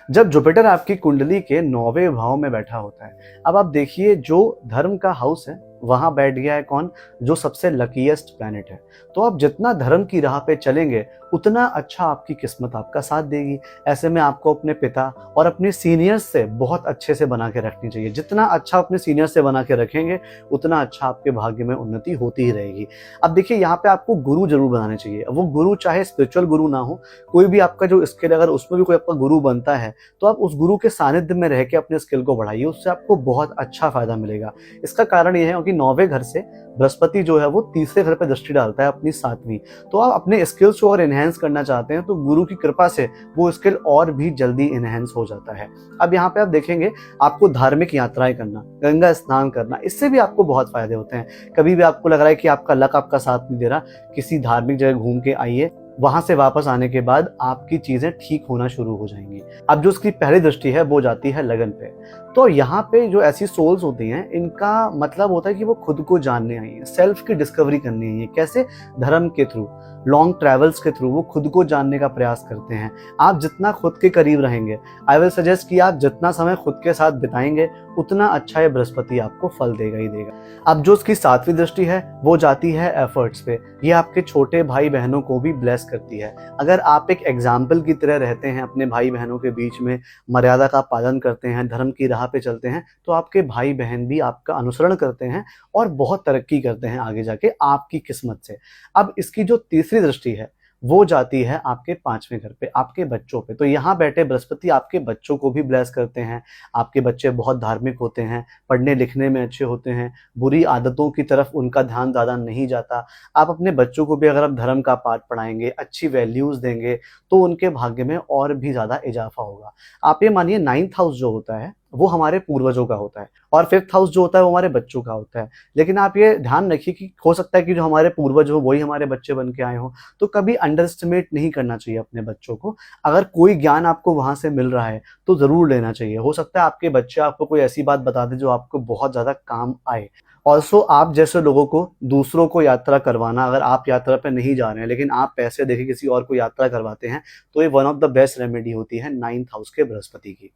जब जुपिटर आपकी कुंडली के 9वें भाव में बैठा होता है, अब आप देखिए जो धर्म का हाउस है वहां बैठ गया है कौन, जो सबसे लकीएस्ट प्लैनेट है। तो आप जितना धर्म की राह पे चलेंगे उतना अच्छा आपकी किस्मत आपका साथ देगी। ऐसे में आपको अपने पिता और अपने सीनियर्स से बहुत अच्छे से बना के रखनी चाहिए। जितना अच्छा अपने सीनियर्स से बना के रखेंगे उतना अच्छा आपके भाग्य में उन्नति होती ही रहेगी। अब देखिए यहाँ पे आपको गुरु जरूर बनाने चाहिए। वो गुरु चाहे स्पिरिचुअल गुरु ना हो, कोई भी आपका जो स्किल, अगर उसमें भी कोई आपका गुरु बनता है तो आप उस गुरु के सानिध्य में रह के अपने स्किल को बढ़ाइए, उससे आपको बहुत अच्छा फायदा मिलेगा। इसका कारण ये है कि 9वें घर से बृहस्पति जो है वो तीसरे घर पे दृष्टि डालता है अपनी 7वीं। तो आप अपने स्किल्स को और एनहेंस करना चाहते हैं तो गुरु की कृपा से वो स्किल और भी जल्दी एनहेंस हो जाता है। अब यहाँ पे आप देखेंगे आपको धार्मिक यात्राएं करना, गंगा स्नान करना, इससे भी आपको बहुत फायदे होते हैं। कभी भी आपको लग रहा है कि आपका लक आपका साथ नहीं दे रहा, किसी धार्मिक जगह घूम के आइए, वहां से वापस आने के बाद आपकी चीजें ठीक होना शुरू हो जाएंगी। अब जो उसकी पहली दृष्टि है वो जाती है लगन पे। तो यहाँ पे जो ऐसी सोल्स होती हैं इनका मतलब होता है कि वो खुद को जानने आई है, सेल्फ की डिस्कवरी करनी आई है। कैसे? धर्म के थ्रू, लॉन्ग ट्रैवल्स के थ्रू वो खुद को जानने का प्रयास करते हैं। आप जितना खुद के करीब रहेंगे, आई विल सजेस्ट कि आप जितना समय खुद के साथ बिताएंगे उतना अच्छा ये बृहस्पति आपको फल देगा ही देगा। अब जो उसकी 7वीं दृष्टि है वो जाती है एफर्ट्स पे। ये आपके छोटे भाई बहनों को भी ब्लेस करती है। अगर आप एक एग्जाम्पल की तरह रहते हैं अपने भाई बहनों के बीच में, मर्यादा का पालन करते हैं, धर्म की राह पे चलते हैं, तो आपके भाई बहन भी आपका अनुसरण करते हैं और बहुत तरक्की करते हैं आगे जाके आपकी किस्मत से। अब इसकी जो तीसरी दृष्टि है वो जाती है आपके 5वें घर पे, आपके बच्चों पे। तो यहाँ बैठे बृहस्पति आपके बच्चों को भी ब्लेस करते हैं। आपके बच्चे बहुत धार्मिक होते हैं, पढ़ने लिखने में अच्छे होते हैं, बुरी आदतों की तरफ उनका ध्यान ज़्यादा नहीं जाता। आप अपने बच्चों को भी अगर आप धर्म का पाठ पढ़ाएंगे, अच्छी वैल्यूज़ देंगे, तो उनके भाग्य में और भी ज़्यादा इजाफा होगा। आप ये मानिए 9th हाउस जो होता है वो हमारे पूर्वजों का होता है और 5th हाउस जो होता है वो हमारे बच्चों का होता है। लेकिन आप ये ध्यान रखिए कि हो सकता है कि जो हमारे पूर्वज हो वही हमारे बच्चे बन के आए हों। तो कभी अंडर एस्टिमेट नहीं करना चाहिए अपने बच्चों को। अगर कोई ज्ञान आपको वहां से मिल रहा है तो जरूर लेना चाहिए। हो सकता है आपके बच्चे आपको कोई ऐसी बात बता दे जो आपको बहुत ज्यादा काम आए। ऑल्सो आप जैसे लोगों को दूसरों को यात्रा करवाना, अगर आप यात्रा पे नहीं जा रहे हैं लेकिन आप पैसे देके किसी और को यात्रा करवाते हैं, तो ये one of the best remedy होती है 9th हाउस के बृहस्पति की।